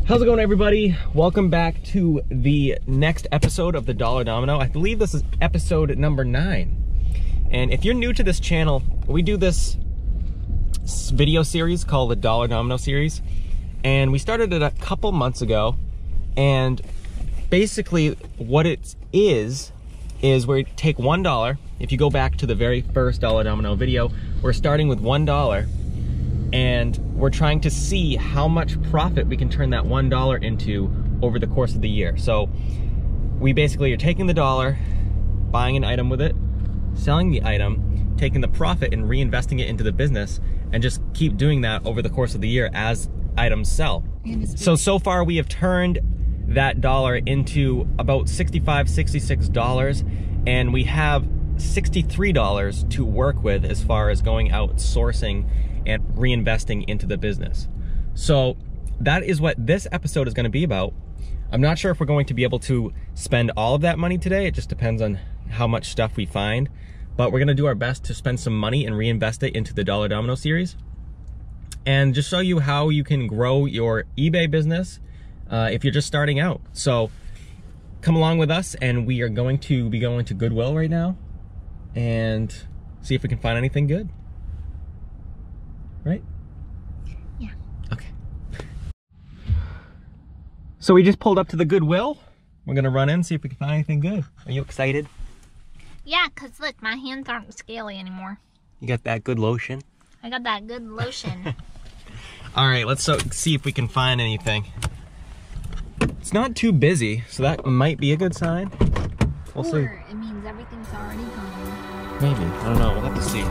How's it going, everybody? Welcome back to the next episode of the Dollar Domino. I believe this is episode number 9. And if you're new to this channel, we do this video series called the Dollar Domino series. And we started it a couple months ago. And basically what it is we take $1. If you go back to the very first Dollar Domino video, we're starting with $1. And we're trying to see how much profit we can turn that $1 into over the course of the year. So we basically are taking the $1, buying an item with it, selling the item, taking the profit and reinvesting it into the business, and just keep doing that over the course of the year as items sell. So far we have turned that $1 into about $65, $66, and we have $63 to work with as far as going out sourcing and reinvesting into the business. So that is what this episode is going to be about. I'm not sure if we're going to be able to spend all of that money today. It just depends on how much stuff we find. But we're going to do our best to spend some money and reinvest it into the Dollar Domino series. And just show you how you can grow your eBay business if you're just starting out. So come along with us, and we are going to be going to Goodwill right now and see if we can find anything good. Right? Yeah. Okay. So we just pulled up to the Goodwill. We're gonna run in, see if we can find anything good. Are you excited? Yeah, cause look, my hands aren't scaly anymore. You got that good lotion? I got that good lotion. All right, let's see if we can find anything. It's not too busy, so that might be a good sign. We'll see. Or it means everything's already gone. Maybe, I don't know, we'll have to see.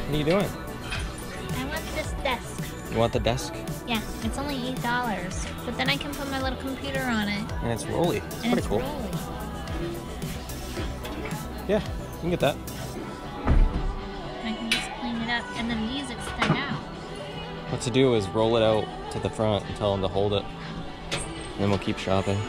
What are you doing? I want this desk. You want the desk? Yeah, it's only $8, but then I can put my little computer on it. And it's rolly. It's and pretty it's cool. rolly. Yeah, you can get that. I can just clean it up, and then these extend out. What to do is roll it out to the front and tell them to hold it. And then we'll keep shopping.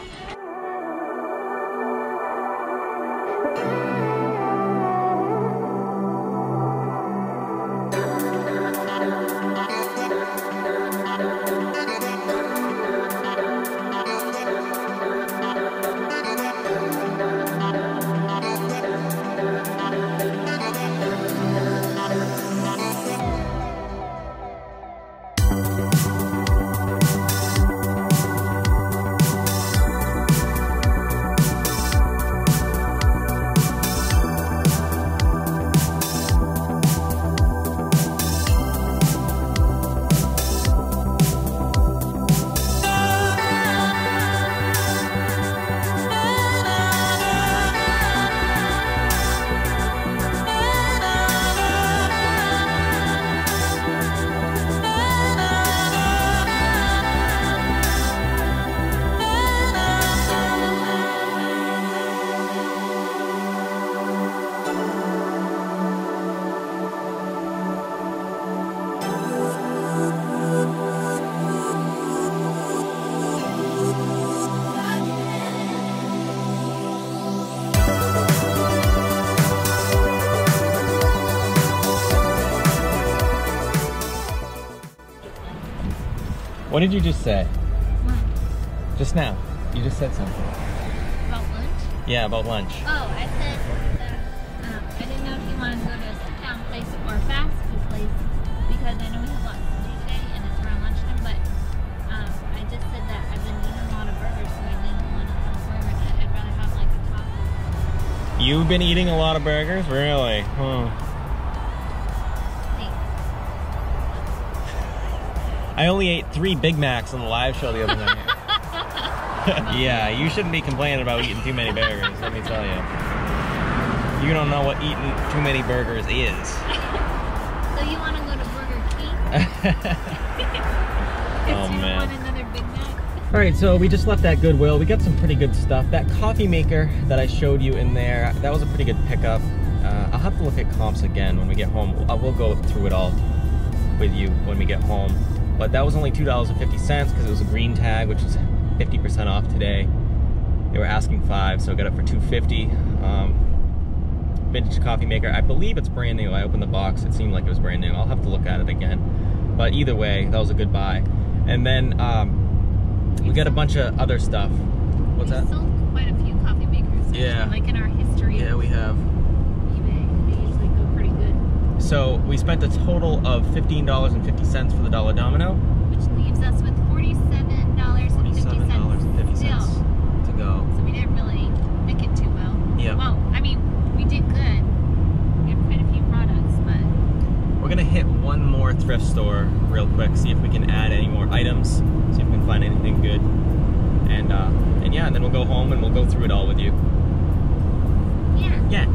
What did you just say? What? Just now. You just said something. About lunch? Yeah, about lunch. Oh, I said that I didn't know if you wanted to go to a sit-down place or a fast food place, because I know we have lots to do today and it's around lunchtime, but I just said that I've been eating a lot of burgers, so I didn't want to have a burger. I'd rather have like a taco. You You've been eating a lot of burgers? Really? Huh. I only ate 3 Big Macs on the live show the other night. Yeah, you shouldn't be complaining about eating too many burgers, let me tell you. You don't know what eating too many burgers is. So you want to go to Burger King? Oh, you man. want another Big Mac? All right, so we just left that Goodwill. We got some pretty good stuff. That coffee maker that I showed you in there, that was a pretty good pickup. I'll have to look at comps again when we get home. We'll go through it all with you when we get home. But that was only $2.50 because it was a green tag, which is 50% off today. They were asking $5, so I got it for $2.50. Vintage coffee maker. I believe it's brand new. I opened the box. It seemed like it was brand new. I'll have to look at it again. But either way, that was a good buy. And then we got a bunch of other stuff. What's that? We sold quite a few coffee makers. Yeah. Like in our history. Yeah, we have. eBay. They usually go pretty good. So we spent a total of $15.50 for the Dollar Domino. Which leaves us with $47.50 still to go. So we didn't really pick it too well. Yeah. Well, I mean, we did good. We have quite a few products, but we're gonna hit one more thrift store real quick, see if we can add any more items, see if we can find anything good, and yeah, and then we'll go home and we'll go through it all with you. yeah. Yeah.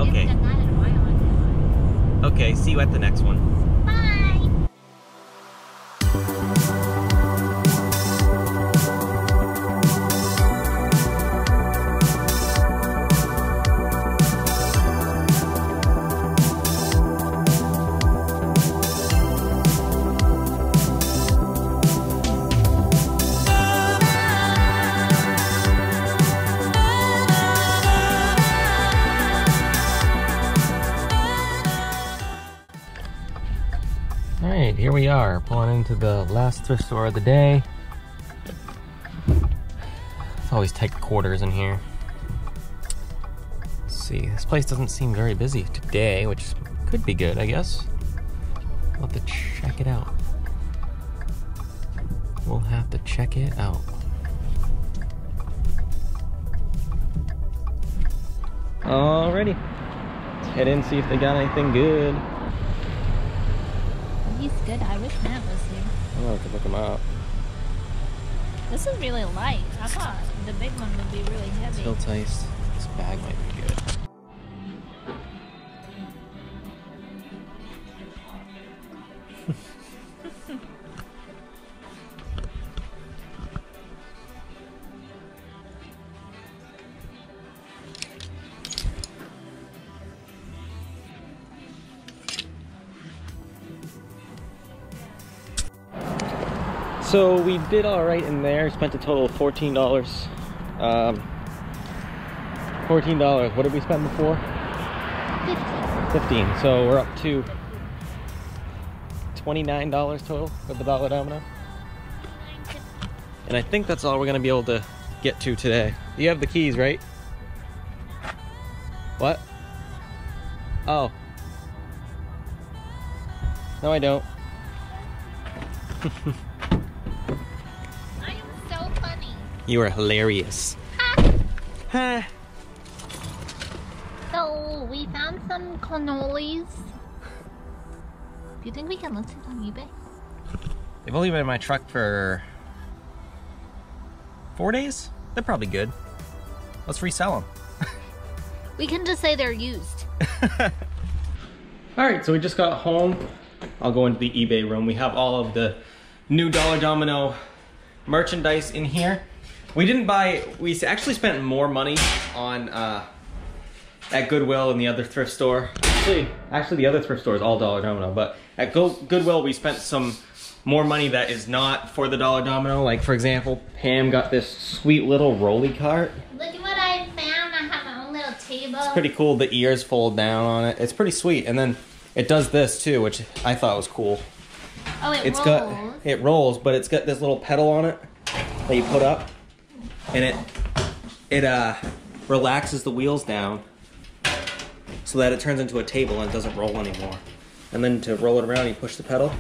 Okay. We haven't done that in a while, I feel like. Okay. See you at the next one. Bye. Alright, here we are, pulling into the last thrift store of the day. It's always tight quarters in here. Let's see, this place doesn't seem very busy today, which could be good, I guess. We'll have to check it out. We'll have to check it out. Alrighty. Let's head in, see if they got anything good. He's good. I wish Matt was here. Oh, I could look them up. This is really light. I thought the big one would be really heavy. Tilt ice. This bag might be good. So we did all right in there. Spent a total of $14. $14. What did we spend before? 15. So we're up to $29 total with the Dollar Domino. And I think that's all we're gonna be able to get to today. You have the keys, right? What? Oh. No, I don't. You are hilarious. Huh. So we found some cannolis. Do you think we can list it on eBay? They've only been in my truck for 4 days? They're probably good. Let's resell them. We can just say they're used. Alright, so we just got home. I'll go into the eBay room. We have all of the new Dollar Domino merchandise in here. We didn't buy, we actually spent more money on at Goodwill and the other thrift store. Actually the other thrift store is all Dollar Domino, but at Goodwill we spent some more money that is not for the Dollar Domino. Like for example, Pam got this sweet little rolly cart. Look at what I found. I have my own little table. It's pretty cool. The ears fold down on it. It's pretty sweet. And then it does this too, which I thought was cool. Oh, it rolls. It rolls, but it's got this little pedal on it that you put up. And it relaxes the wheels down so that it turns into a table and it doesn't roll anymore. And then to roll it around, you push the pedal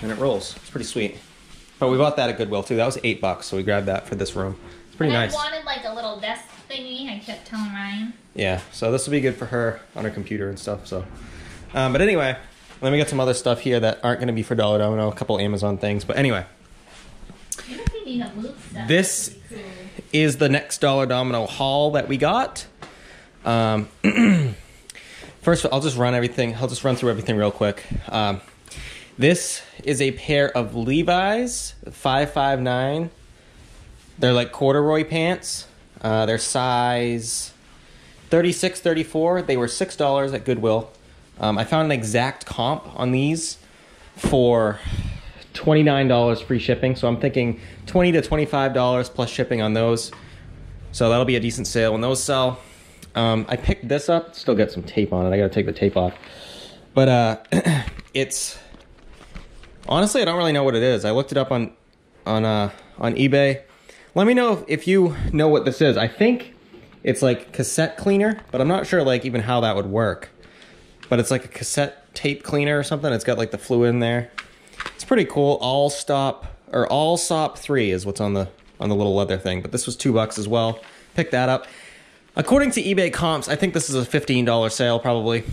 and it rolls. It's pretty sweet. But we bought that at Goodwill too. That was $8, so we grabbed that for this room. It's pretty nice. I wanted like a little desk thingy. I kept telling Ryan. Yeah, so this will be good for her on her computer and stuff. So, but anyway, let me get some other stuff here that aren't going to be for Dollar Domino. A couple Amazon things, but anyway. This is the next Dollar Domino haul that we got. First, I'll just run through everything real quick. This is a pair of Levi's 559. They're like corduroy pants. They're size 36, 34. They were $6 at Goodwill. I found an exact comp on these for $29 free shipping. So I'm thinking $20 to $25 plus shipping on those. So that'll be a decent sale when those sell. I picked this up. Still got some tape on it. I gotta take the tape off. But it's honestly, I don't really know what it is. I looked it up on eBay. Let me know if you know what this is. I think it's like cassette cleaner, but I'm not sure like even how that would work. But it's like a cassette tape cleaner or something. It's got like the fluid in there. It's pretty cool. All Stop 3 is what's on the little leather thing. But this was $2 as well. Pick that up. According to eBay comps, I think this is a $15 sale probably.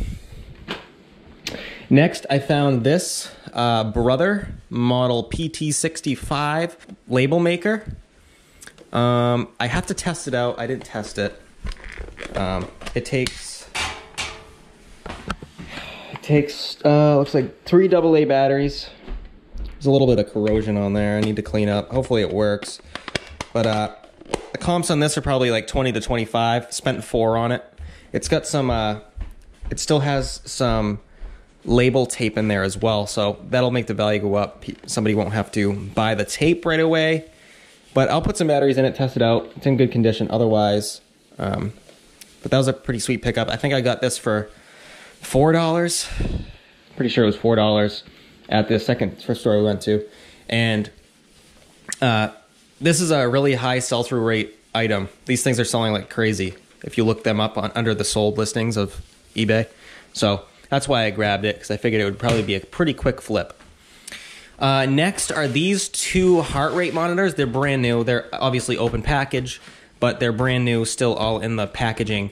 Next, I found this Brother model PT65 label maker. I have to test it out. I didn't test it. It takes looks like 3 AA batteries. There's a little bit of corrosion on there. I need to clean up. Hopefully it works. But the comps on this are probably like 20 to 25. Spent 4 on it. It's got some it still has some label tape in there as well, so that'll make the value go up. Somebody won't have to buy the tape right away. But I'll put some batteries in it, test it out. It's in good condition otherwise. But that was a pretty sweet pickup. I think I got this for $4. Pretty sure it was $4 at the second thrift store we went to. And this is a really high sell-through rate item. These things are selling like crazy if you look them up under the sold listings of eBay. So that's why I grabbed it, because I figured it would probably be a pretty quick flip. Next are these 2 heart rate monitors. They're brand new. They're obviously open package, but they're brand new, still all in the packaging.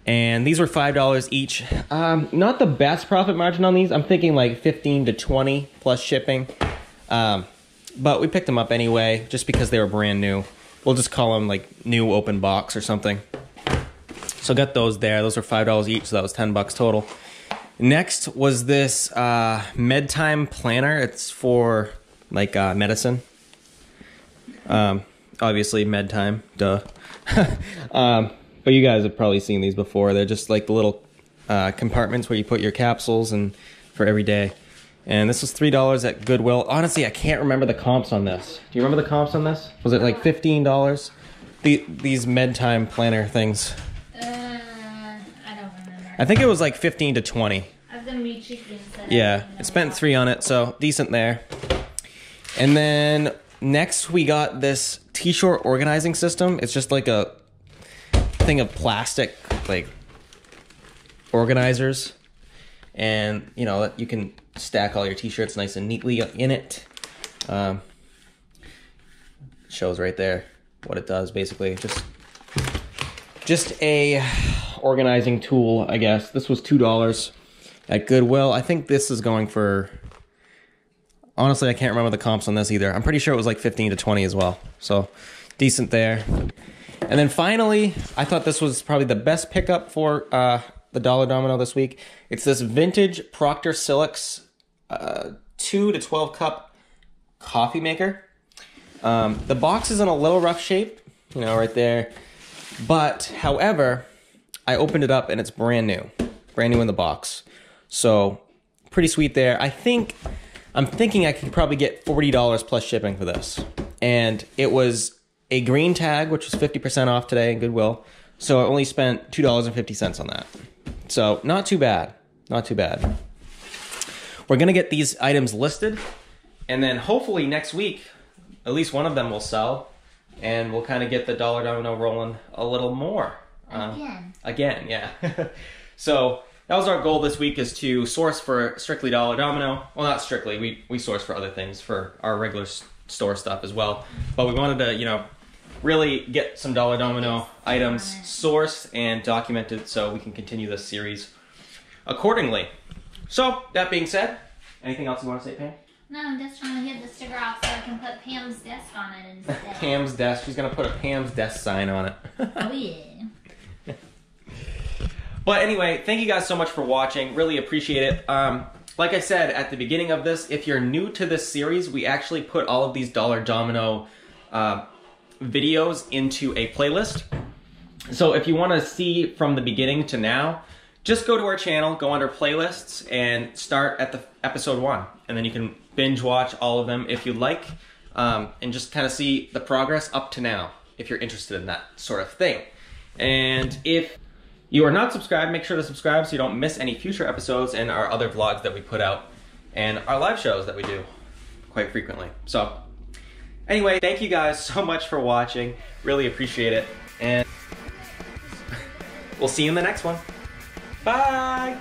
And these were $5 each. Not the best profit margin on these. I'm thinking like 15 to 20 plus shipping. But we picked them up anyway, just because they were brand new. We'll just call them like new open box or something. So got those there. Those were $5 each, so that was $10 total. Next was this MedTime planner. It's for like medicine. Obviously MedTime, duh. But you guys have probably seen these before. They're just like the little compartments where you put your capsules and for every day. And this was $3 at Goodwill. Honestly, I can't remember the comps on this. Do you remember the comps on this? Was it like $15? These MedTime planner things. I don't remember. I think it was like 15 to 20. I was gonna be cheeky and say. Yeah, it spent $3 on it, so decent there. And then next we got this t-shirt organizing system. It's just like a thing of plastic, like organizers, and you know you can stack all your t-shirts nice and neatly in it. Shows right there what it does. Basically, just a organizing tool, I guess. This was $2 at Goodwill. I think this is going for, honestly, I can't remember the comps on this either. I'm pretty sure it was like 15 to 20 as well. So decent there. And then finally, I thought this was probably the best pickup for the Dollar Domino this week. It's this vintage Proctor Silex 2 to 12 cup coffee maker. The box is in a little rough shape, you know, right there. But, however, I opened it up and it's brand new. Brand new in the box. So, pretty sweet there. I'm thinking I could probably get $40 plus shipping for this. And it was a green tag, which was 50% off today in Goodwill. So I only spent $2.50 on that. So not too bad. Not too bad. We're going to get these items listed. And then hopefully next week, at least one of them will sell. And we'll kind of get the Dollar Domino rolling a little more. Again, yeah. So that was our goal this week, is to source for strictly Dollar Domino. Well, not strictly. We source for other things, for our regular store stuff as well. But we wanted to, you know, really get some Dollar Domino items sourced and documented so we can continue this series accordingly. So, that being said, anything else you want to say, Pam? No, I'm just trying to get the sticker off so I can put Pam's desk on it instead. Pam's desk. She's going to put a Pam's desk sign on it. Oh, yeah. But anyway, thank you guys so much for watching. Really appreciate it. Like I said at the beginning of this, if you're new to this series, we actually put all of these Dollar Domino videos into a playlist. So if you want to see from the beginning to now, just go to our channel, go under playlists, and start at the episode 1. And then you can binge watch all of them if you like, and just kind of see the progress up to now, if you're interested in that sort of thing. And if you are not subscribed, make sure to subscribe so you don't miss any future episodes and our other vlogs that we put out, and our live shows that we do quite frequently. So, anyway, thank you guys so much for watching. Really appreciate it. And we'll see you in the next one. Bye!